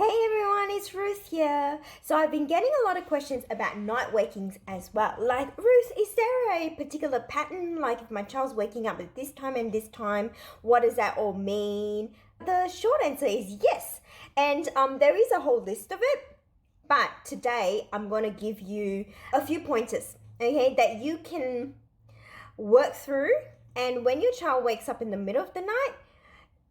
Hey everyone, it's Ruth here. So I've been getting a lot of questions about night wakings as well. Like, Ruth, is there a particular pattern? Like, if my child's waking up at this time and this time, what does that all mean? The short answer is yes. And there is a whole list of it. But today I'm going to give you a few pointers, okay, that you can work through. And when your child wakes up in the middle of the night,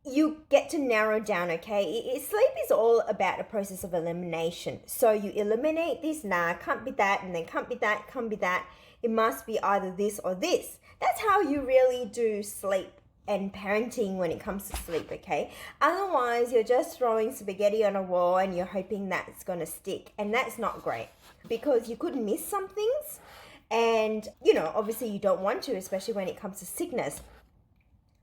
you get to narrow down, okay? Sleep is all about a process of elimination. So you eliminate this, can't be that, and then can't be that, can't be that. It must be either this or this. That's how you really do sleep and parenting when it comes to sleep, okay? Otherwise, you're just throwing spaghetti on a wall and you're hoping that it's gonna stick. And that's not great because you could miss some things. And, obviously you don't want to, especially when it comes to sickness.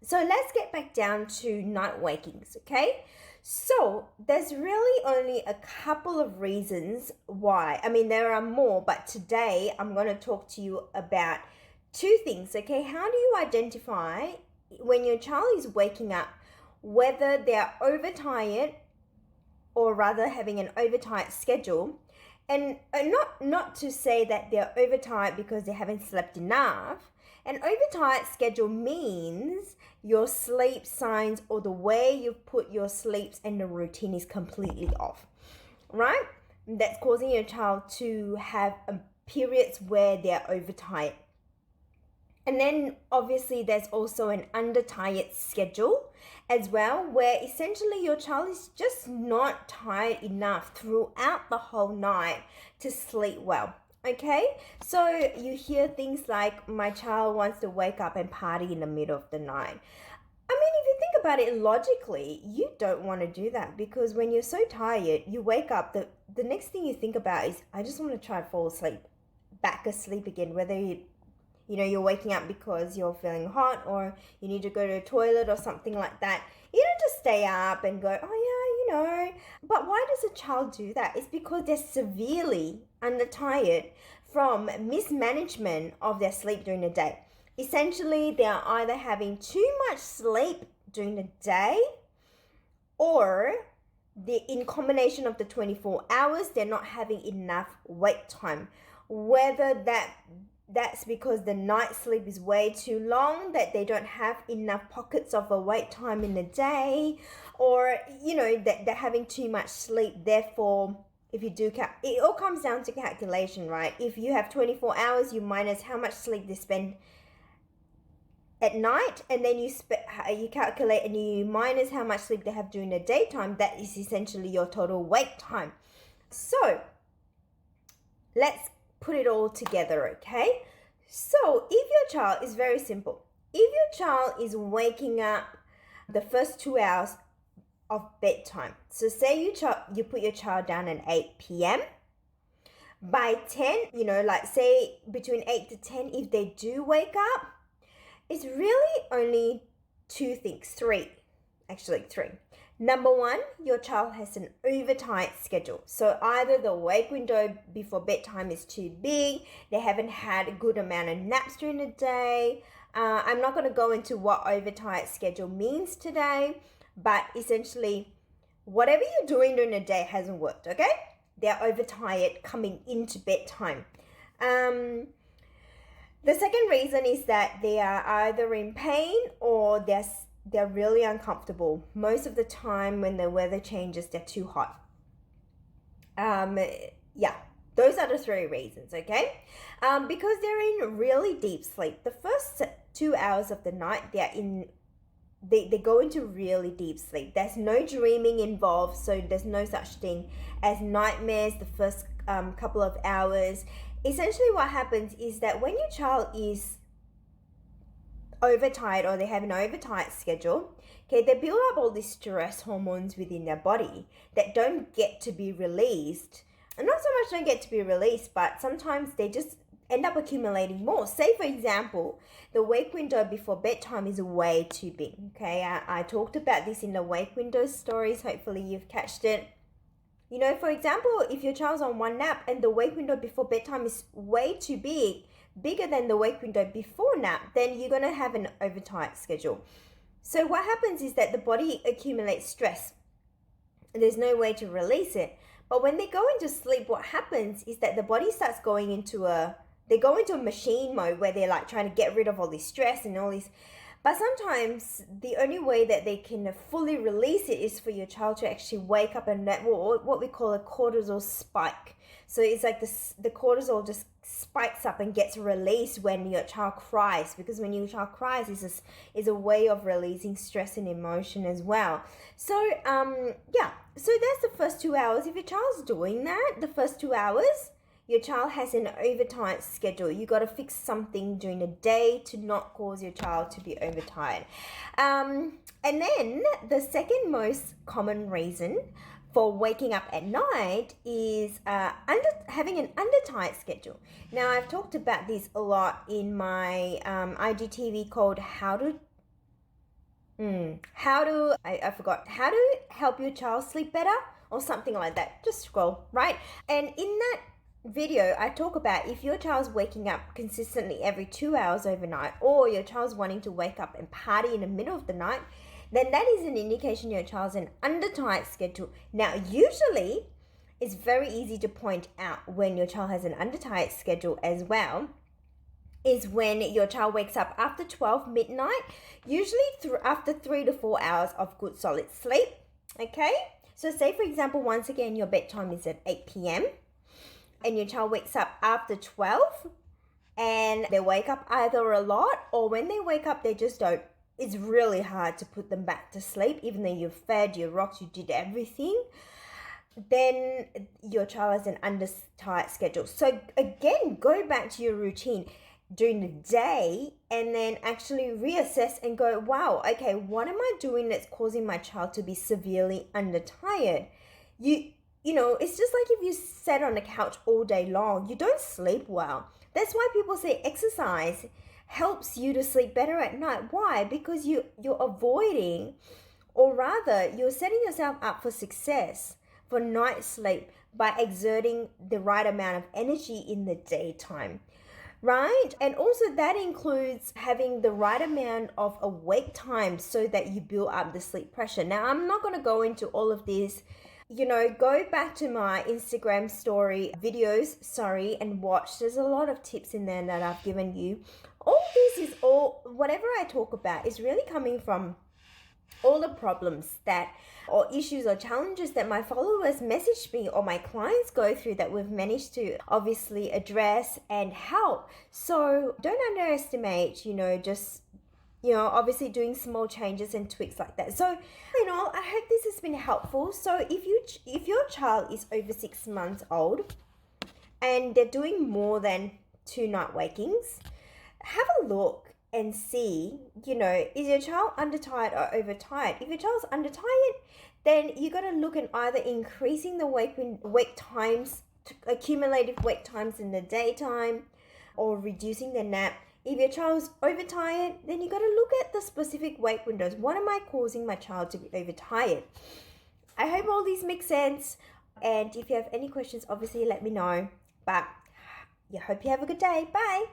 So let's get back down to night wakings, okay? So there's really only a couple of reasons why. I mean, there are more, but today I'm going to talk to you about two things, okay? How do you identify when your child is waking up, whether they're overtired or rather having an overtired schedule? And not to say that they're overtired because they haven't slept enough. An overtired schedule means your sleep signs or the way you've put your sleeps and the routine is completely off, right? That's causing your child to have periods where they're overtired. And then obviously there's also an undertired schedule as well, where essentially your child is just not tired enough throughout the whole night to sleep well. Okay, so you hear things like, my child wants to wake up and party in the middle of the night. I mean, if you think about it logically, you don't want to do that because when you're so tired, you wake up, the next thing you think about is, I just want to try and fall asleep, back asleep again, whether you're waking up because you're feeling hot or you need to go to the toilet or something like that. You don't just stay up and go, oh yeah, But why does a child do that? It's because they're severely undertired from mismanagement of their sleep during the day. Essentially, they are either having too much sleep during the day or in combination of the 24 hours, they're not having enough wake time. Whether that's because the night sleep is way too long, that they don't have enough pockets of awake time in the day, or, that they're having too much sleep. Therefore, if you do, it all comes down to calculation, right? If you have 24 hours, you minus how much sleep they spend at night, and then you calculate and you minus how much sleep they have during the daytime. That is essentially your total wake time. So let's put it all together, okay? So if your child is very simple, if your child is waking up the first 2 hours of bedtime, so say you put your child down at 8 p.m. by 10, like say between 8 to 10, if they do wake up, it's really only three. Number one, your child has an overtight schedule. So either the wake window before bedtime is too big, they haven't had a good amount of naps during the day. I'm not going to go into what overtight schedule means today, but essentially, whatever you're doing during the day hasn't worked, okay? They're overtired coming into bedtime. The second reason is that they are either in pain or they're really uncomfortable. Most of the time when the weather changes, they're too hot. Those are the three reasons, okay? Because they're in really deep sleep. The first 2 hours of the night, they go into really deep sleep. There's no dreaming involved, so there's no such thing as nightmares the first couple of hours. Essentially what happens is that when your child is overtired or they have an overtired schedule, okay, they build up all these stress hormones within their body that don't get to be released. And not so much don't get to be released, but sometimes they just end up accumulating more. Say, for example, the wake window before bedtime is way too big, okay? I talked about this in the wake window stories. Hopefully you've catched it. For example, if your child's on one nap and the wake window before bedtime is way too big, bigger than the wake window before nap, then you're going to have an overtight schedule. So what happens is that the body accumulates stress. there's no way to release it. But when they go into sleep, what happens is that the body starts going into they go into a machine mode where they're like trying to get rid of all this stress and all this. But sometimes the only way that they can fully release it is for your child to actually wake up and what we call a cortisol spike. So it's like the cortisol just spikes up and gets released when your child cries, because when your child cries is a way of releasing stress and emotion as well. So yeah, so that's the first 2 hours. If your child's doing that, the first 2 hours, your child has an overtime schedule. You got to fix something during the day to not cause your child to be overtired. And then the second most common reason for waking up at night is having an undertired schedule. Now, I've talked about this a lot in my IGTV called How to help your child sleep better, or something like that. Just scroll, right? And in that video, I talk about if your child's waking up consistently every 2 hours overnight, or your child's wanting to wake up and party in the middle of the night, then that is an indication your child's an undertight schedule. Now, usually it's very easy to point out when your child has an undertight schedule as well, is when your child wakes up after 12 midnight, usually after 3 to 4 hours of good solid sleep. Okay, so say for example, once again, your bedtime is at 8 p.m. and your child wakes up after 12, and they wake up either a lot, or when they wake up they just don't. It's really hard to put them back to sleep, even though you've fed, you rocked, you did everything. Then your child has an undertight schedule. So again, go back to your routine during the day and then actually reassess and go, wow, okay, what am I doing that's causing my child to be severely undertired? You know, it's just like if you sat on the couch all day long, you don't sleep well. That's why people say exercise helps you to sleep better at night. Why? Because you're avoiding, or rather you're setting yourself up for success for night sleep by exerting the right amount of energy in the daytime, right? And also that includes having the right amount of awake time so that you build up the sleep pressure. Now, I'm not going to go into all of this. You know, go back to my Instagram story videos, and watch. There's a lot of tips in there that I've given you. All this is whatever I talk about is really coming from all the problems or issues or challenges that my followers message me or my clients go through that we've managed to obviously address and help. So don't underestimate, obviously doing small changes and tweaks like that. So, I hope this has been helpful. So if your child is over 6 months old and they're doing more than 2 night wakings, have a look and see, is your child undertired or overtired? If your child's undertired, then you got to look at either increasing the wake times, accumulative wake times in the daytime, or reducing the nap. If your child's overtired, then you got to look at the specific wake windows. What am I causing my child to be overtired? I hope all these make sense. And if you have any questions, obviously let me know. But I hope you have a good day. Bye.